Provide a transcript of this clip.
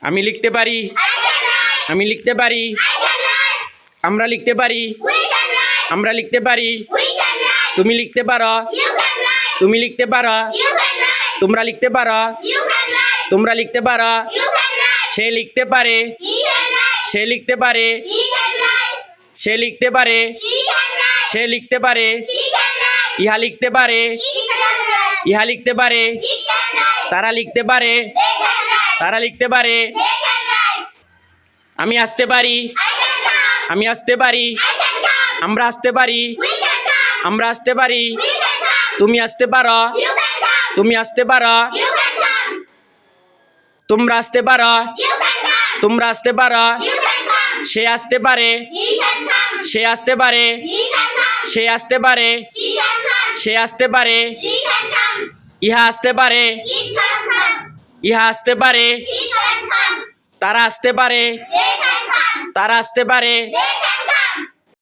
আমি লিখতে পারি। আমি লিখতে পারি। আমরা লিখতে পারি। আমরা লিখতে পারি। তুমি লিখতে পারো। তুমি লিখতে পারো। তোমরা লিখতে পারো। তোমরা লিখতে পারো। সে লিখতে পারে। সে লিখতে পারে। সে লিখতে পারে। সে লিখতে পারে। ইহা লিখতে পারে। ইহা লিখতে পারে। তারা লিখতে পারে। তারা লিখতে পারে। আমি আসতে পারি। আমি আসতে পারি। আমরা আসতে পারি। আমরা আসতে পারি। তুমি আসতে পারো। তুমি আসতে পারো। তোমরা আসতে পারো। তোমরা আসতে পারো। সে আসতে পারে। সে আসতে পারে। সে আসতে পারে। সে আসতে পারে। ইহা আসতে পারে। ইহা আসতে পারে। তারা আসতে পারে। তারা আসতে পারে।